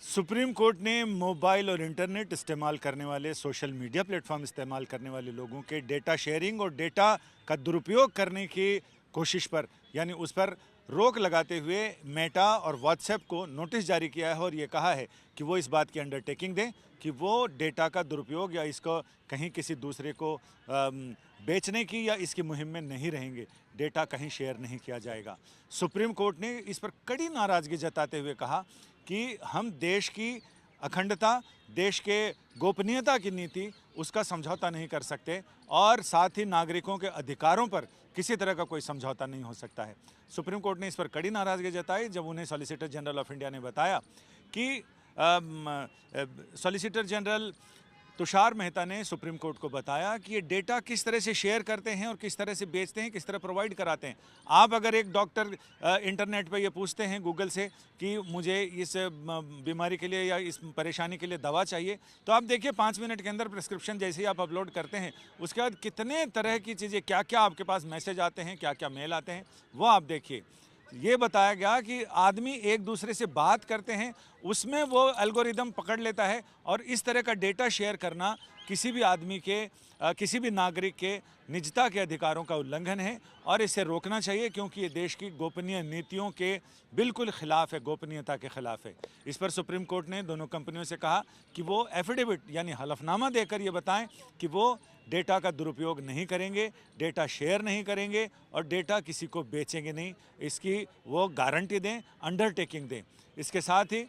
Supreme court ने mobile और internet इस्तेमाल करने वाले, सोशल मीडिया प्लेटफॉर्म इस्तेमाल करने वाले लोगों के डेटा शेयरिंग और डेटा का दुरुपयोग करने की कोशिश पर, यानी उस पर रोक लगाते हुए मेटा और व्हाट्सएप को नोटिस जारी किया है और ये कहा है कि वो इस बात की अंडरटेकिंग दें कि वो डेटा का दुरुपयोग या इसको कहीं किसी दूसरे को बेचने की या इसकी मुहिम में नहीं रहेंगे। डेटा कहीं शेयर नहीं किया जाएगा। सुप्रीम कोर्ट ने इस पर कड़ी नाराज़गी जताते हुए कहा कि हम देश की अखंडता, देश के गोपनीयता की नीति, उसका समझौता नहीं कर सकते और साथ ही नागरिकों के अधिकारों पर किसी तरह का कोई समझौता नहीं हो सकता है। सुप्रीम कोर्ट ने इस पर कड़ी नाराज़गी जताई जब उन्हें सॉलिसिटर जनरल ऑफ इंडिया ने बताया कि सॉलिसिटर जनरल तुषार मेहता ने सुप्रीम कोर्ट को बताया कि ये डेटा किस तरह से शेयर करते हैं और किस तरह से बेचते हैं, किस तरह प्रोवाइड कराते हैं। आप अगर एक डॉक्टर इंटरनेट पे ये पूछते हैं गूगल से कि मुझे इस बीमारी के लिए या इस परेशानी के लिए दवा चाहिए, तो आप देखिए 5 मिनट के अंदर प्रिस्क्रिप्शन जैसे ही आप अपलोड करते हैं, उसके बाद कितने तरह की चीज़ें, क्या क्या आपके पास मैसेज आते हैं, क्या क्या मेल आते हैं, वो आप देखिए। ये बताया गया कि आदमी एक दूसरे से बात करते हैं, उसमें वो एल्गोरिदम पकड़ लेता है और इस तरह का डेटा शेयर करना किसी भी आदमी के, किसी भी नागरिक के निजता के अधिकारों का उल्लंघन है और इसे रोकना चाहिए क्योंकि ये देश की गोपनीय नीतियों के बिल्कुल खिलाफ है, गोपनीयता के खिलाफ है। इस पर सुप्रीम कोर्ट ने दोनों कंपनियों से कहा कि वो एफिडेविट यानी हलफनामा देकर ये बताएं कि वो डेटा का दुरुपयोग नहीं करेंगे, डेटा शेयर नहीं करेंगे और डेटा किसी को बेचेंगे नहीं, इसकी वो गारंटी दें, अंडरटेकिंग दें। इसके साथ ही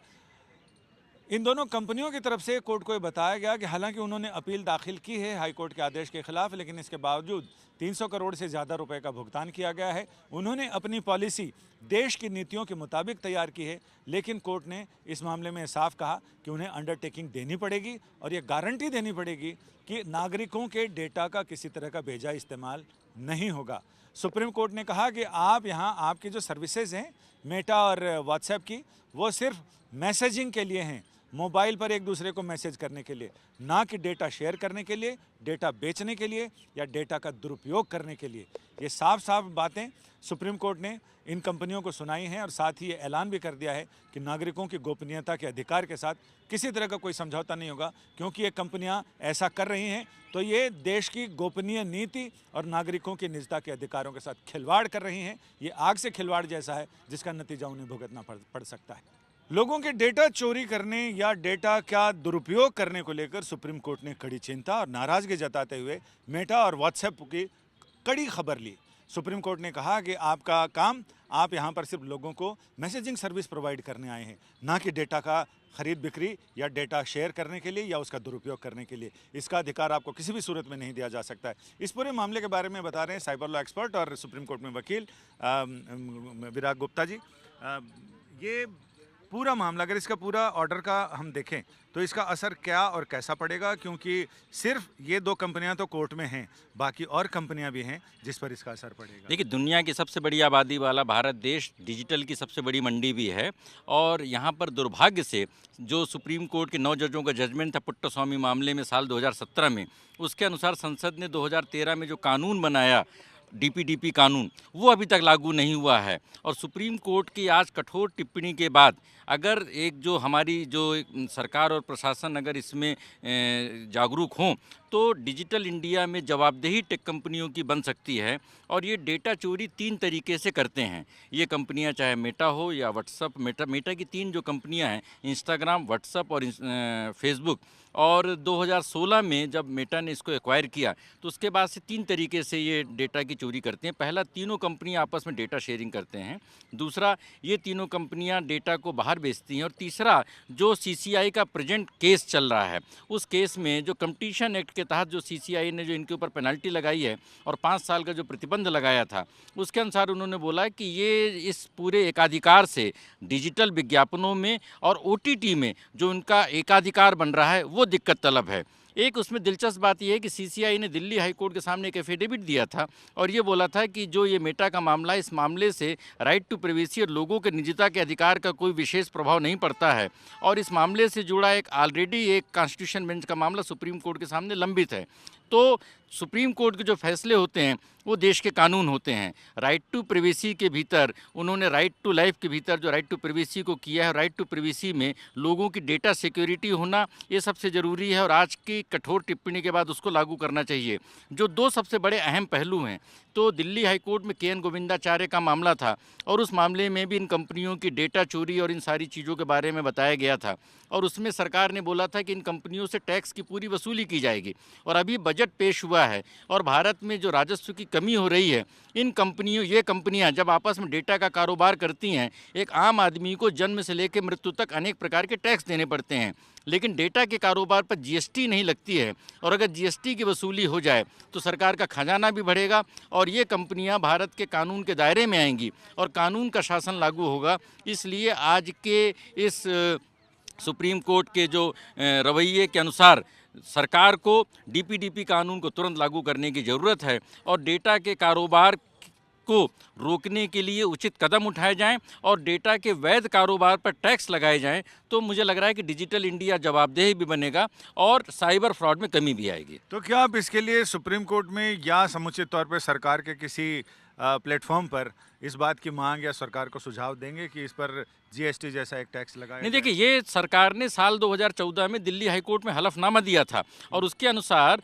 इन दोनों कंपनियों की तरफ से कोर्ट को ये बताया गया कि हालांकि उन्होंने अपील दाखिल की है हाई कोर्ट के आदेश के खिलाफ, लेकिन इसके बावजूद 300 करोड़ से ज़्यादा रुपए का भुगतान किया गया है। उन्होंने अपनी पॉलिसी देश की नीतियों के मुताबिक तैयार की है, लेकिन कोर्ट ने इस मामले में साफ कहा कि उन्हें अंडरटेकिंग देनी पड़ेगी और ये गारंटी देनी पड़ेगी कि नागरिकों के डेटा का किसी तरह का बेजा इस्तेमाल नहीं होगा। सुप्रीम कोर्ट ने कहा कि आप यहाँ, आपकी जो सर्विसेज हैं मेटा और व्हाट्सएप की, वो सिर्फ मैसेजिंग के लिए हैं, मोबाइल पर एक दूसरे को मैसेज करने के लिए, ना कि डेटा शेयर करने के लिए, डेटा बेचने के लिए या डेटा का दुरुपयोग करने के लिए। ये साफ साफ बातें सुप्रीम कोर्ट ने इन कंपनियों को सुनाई हैं और साथ ही ये ऐलान भी कर दिया है कि नागरिकों की गोपनीयता के अधिकार के साथ किसी तरह का कोई समझौता नहीं होगा, क्योंकि ये कंपनियां ऐसा कर रही हैं तो ये देश की गोपनीय नीति और नागरिकों की निजता के अधिकारों के साथ खिलवाड़ कर रही हैं। ये आग से खिलवाड़ जैसा है जिसका नतीजा उन्हें भुगतना पड़ सकता है। लोगों के डेटा चोरी करने या डेटा का दुरुपयोग करने को लेकर सुप्रीम कोर्ट ने कड़ी चिंता और नाराजगी जताते हुए मेटा और व्हाट्सएप की कड़ी खबर ली। सुप्रीम कोर्ट ने कहा कि आपका काम, आप यहाँ पर सिर्फ लोगों को मैसेजिंग सर्विस प्रोवाइड करने आए हैं, ना कि डेटा का खरीद बिक्री या डेटा शेयर करने के लिए या उसका दुरुपयोग करने के लिए। इसका अधिकार आपको किसी भी सूरत में नहीं दिया जा सकता है। इस पूरे मामले के बारे में बता रहे हैं साइबर लॉ एक्सपर्ट और सुप्रीम कोर्ट में वकील विराग गुप्ता जी। ये पूरा मामला, अगर इसका पूरा ऑर्डर का हम देखें तो इसका असर क्या और कैसा पड़ेगा, क्योंकि सिर्फ ये 2 कंपनियां तो कोर्ट में हैं, बाकी और कंपनियां भी हैं जिस पर इसका असर पड़ेगा। देखिए, दुनिया की सबसे बड़ी आबादी वाला भारत देश डिजिटल की सबसे बड़ी मंडी भी है और यहाँ पर दुर्भाग्य से जो सुप्रीम कोर्ट के 9 जजों का जजमेंट था पुट्टास्वामी मामले में साल 2017 में, उसके अनुसार संसद ने 2013 में जो कानून बनाया, डीपीडीपी कानून, वो अभी तक लागू नहीं हुआ है। और सुप्रीम कोर्ट की आज कठोर टिप्पणी के बाद अगर एक जो हमारी जो सरकार और प्रशासन अगर इसमें जागरूक हों तो डिजिटल इंडिया में जवाबदेही टेक कंपनियों की बन सकती है। और ये डेटा चोरी 3 तरीके से करते हैं ये कंपनियां, चाहे मेटा हो या व्हाट्सअप। मेटा की 3 जो कंपनियां हैं, इंस्टाग्राम, व्हाट्सअप और फेसबुक, और 2016 में जब मेटा ने इसको एक्वायर किया तो उसके बाद से 3 तरीके से ये डेटा की चोरी करते हैं। पहला, तीनों कंपनियां आपस में डेटा शेयरिंग करते हैं। दूसरा, ये तीनों कंपनियां डेटा को बाहर बेचती हैं। और तीसरा, जो सीसीआई का प्रेजेंट केस चल रहा है, उस केस में जो कंपटीशन एक्ट के तहत जो सीसीआई ने जो इनके ऊपर पेनल्टी लगाई है और 5 साल का जो प्रतिबंध लगाया था, उसके अनुसार उन्होंने बोला कि ये इस पूरे एकाधिकार से डिजिटल विज्ञापनों में और ओटीटी में जो उनका एकाधिकार बन रहा है वो दिक्कत तलब है। एक उसमें दिलचस्प बात यह है कि सीसीआई ने दिल्ली हाई कोर्ट के सामने एक एफिडेविट दिया था और ये बोला था कि जो ये मेटा का मामला है, इस मामले से राइट टू प्राइवेसी और लोगों के निजता के अधिकार का कोई विशेष प्रभाव नहीं पड़ता है और इस मामले से जुड़ा एक ऑलरेडी एक कॉन्स्टिट्यूशन बेंच का मामला सुप्रीम कोर्ट के सामने लंबित है। तो सुप्रीम कोर्ट के जो फैसले होते हैं वो देश के कानून होते हैं। राइट टू प्राइवेसी के भीतर उन्होंने राइट टू लाइफ के भीतर जो राइट टू प्राइवेसी को किया है, राइट टू प्राइवेसी में लोगों की डेटा सिक्योरिटी होना ये सबसे ज़रूरी है और आज की कठोर टिप्पणी के बाद उसको लागू करना चाहिए। जो दो सबसे बड़े अहम पहलू हैं, तो दिल्ली हाई कोर्ट में के.एन. गोविंदाचार्य का मामला था और उस मामले में भी इन कंपनियों की डेटा चोरी और इन सारी चीज़ों के बारे में बताया गया था और उसमें सरकार ने बोला था कि इन कंपनियों से टैक्स की पूरी वसूली की जाएगी। और अभी बजट पेश हुआ है और भारत में जो राजस्व की कमी हो रही है, ये कंपनियां जब आपस में डेटा का कारोबार करती हैं, एक आम आदमी को जन्म से लेकर मृत्यु तक अनेक प्रकार के टैक्स देने पड़ते हैं, लेकिन डेटा के कारोबार पर जीएसटी नहीं लगती है और अगर जीएसटी की वसूली हो जाए तो सरकार का खजाना भी बढ़ेगा और ये कंपनियां भारत के कानून के दायरे में आएंगी और कानून का शासन लागू होगा। इसलिए आज के इस सुप्रीम कोर्ट के जो रवैये के अनुसार सरकार को डीपीडीपी कानून को तुरंत लागू करने की ज़रूरत है और डेटा के कारोबार को रोकने के लिए उचित कदम उठाए जाएं और डेटा के वैध कारोबार पर टैक्स लगाए जाएं, तो मुझे लग रहा है कि डिजिटल इंडिया जवाबदेही भी बनेगा और साइबर फ्रॉड में कमी भी आएगी। तो क्या आप इसके लिए सुप्रीम कोर्ट में या समुचित तौर पर सरकार के किसी प्लेटफॉर्म पर इस बात की मांग या सरकार को सुझाव देंगे कि इस पर जीएसटी जैसा एक टैक्स लगाया नहीं, जाए? देखिए, ये सरकार ने साल 2014 में दिल्ली हाई कोर्ट में हलफनामा दिया था और उसके अनुसार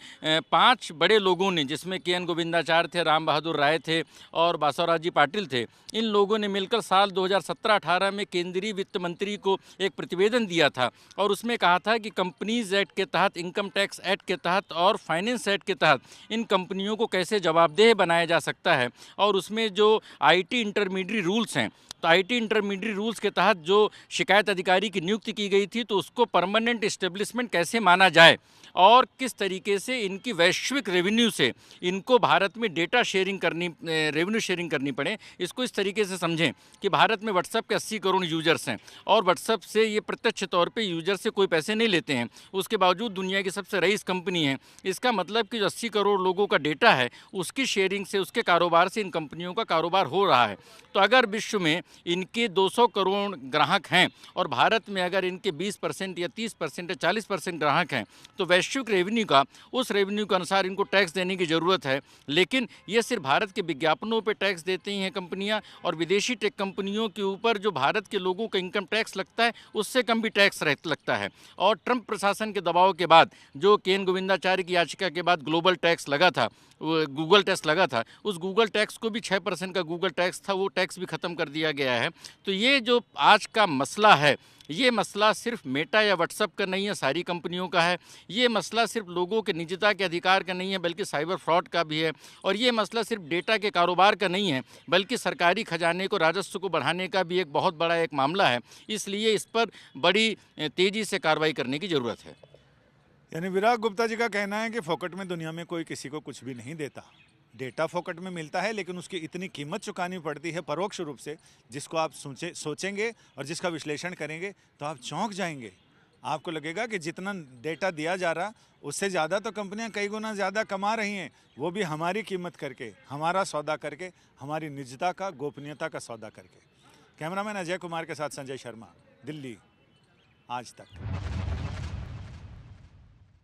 5 बड़े लोगों ने, जिसमें के.एन. गोविंदाचार्य थे, राम बहादुर राय थे और बासवराज जी पाटिल थे, इन लोगों ने मिलकर साल 2017-18 में केंद्रीय वित्त मंत्री को एक प्रतिवेदन दिया था और उसमें कहा था कि कंपनीज एक्ट के तहत, इनकम टैक्स एक्ट के तहत और फाइनेंस एक्ट के तहत इन कंपनियों को कैसे जवाबदेह बनाया जा सकता है और उसमें जो आईटी इंटरमीडिएट रूल्स हैं, तो आईटी इंटरमीडिएट रूल्स के तहत जो शिकायत अधिकारी की नियुक्ति की गई थी, तो उसको परमानेंट इस्टेब्लिशमेंट कैसे माना जाए और किस तरीके से इनकी वैश्विक रेवेन्यू से इनको भारत में डेटा शेयरिंग करनी, रेवेन्यू शेयरिंग करनी पड़े। इसको इस तरीके से समझें कि भारत में व्हाट्सएप के 80 करोड़ यूजर्स हैं और व्हाट्सएप से ये प्रत्यक्ष तौर पे यूजर से कोई पैसे नहीं लेते हैं, उसके बावजूद दुनिया की सबसे रईस कंपनी है। इसका मतलब कि जो 80 करोड़ लोगों का डेटा है, उसकी शेयरिंग से, उसके कारोबार से इन कंपनियों का कारोबार हो रहा है। तो अगर विश्व में इनके 200 करोड़ ग्राहक हैं और भारत में अगर इनके 20% या 30% या 40% ग्राहक हैं, तो वैश्विक रेवेन्यू का, उस रेवेन्यू के अनुसार इनको टैक्स देने की ज़रूरत है। लेकिन ये सिर्फ भारत के विज्ञापनों पे टैक्स देती हैं कंपनियां और विदेशी टेक कंपनियों के ऊपर जो भारत के लोगों का इनकम टैक्स लगता है, उससे कम भी टैक्स लगता है। और ट्रंप प्रशासन के दबाव के बाद, जो के.एन. गोविंदाचार्य की याचिका के बाद ग्लोबल टैक्स लगा था, गूगल टैक्स लगा था, उस गूगल टैक्स को भी 6% का गूगल टैक्स था, वो टैक्स भी ख़त्म कर दिया गया है। तो ये जो आज का मसला है, ये मसला सिर्फ मेटा या व्हाट्सएप का नहीं है, सारी कंपनियों का है। ये मसला सिर्फ लोगों के निजता के अधिकार का नहीं है, बल्कि साइबर फ्रॉड का भी है। और ये मसला सिर्फ डेटा के कारोबार का नहीं है, बल्कि सरकारी खजाने को, राजस्व को बढ़ाने का भी एक बहुत बड़ा एक मामला है। इसलिए इस पर बड़ी तेज़ी से कार्रवाई करने की ज़रूरत है। यानी विराग गुप्ता जी का कहना है कि फोकट में दुनिया में कोई किसी को कुछ भी नहीं देता। डेटा फोकट में मिलता है, लेकिन उसकी इतनी कीमत चुकानी पड़ती है परोक्ष रूप से, जिसको आप सोचेंगे और जिसका विश्लेषण करेंगे तो आप चौंक जाएंगे। आपको लगेगा कि जितना डेटा दिया जा रहा, उससे ज़्यादा तो कंपनियां कई गुना ज़्यादा कमा रही हैं, वो भी हमारी कीमत करके, हमारा सौदा करके, हमारी निजता का, गोपनीयता का सौदा करके। कैमरामैन अजय कुमार के साथ संजय शर्मा, दिल्ली आज तक।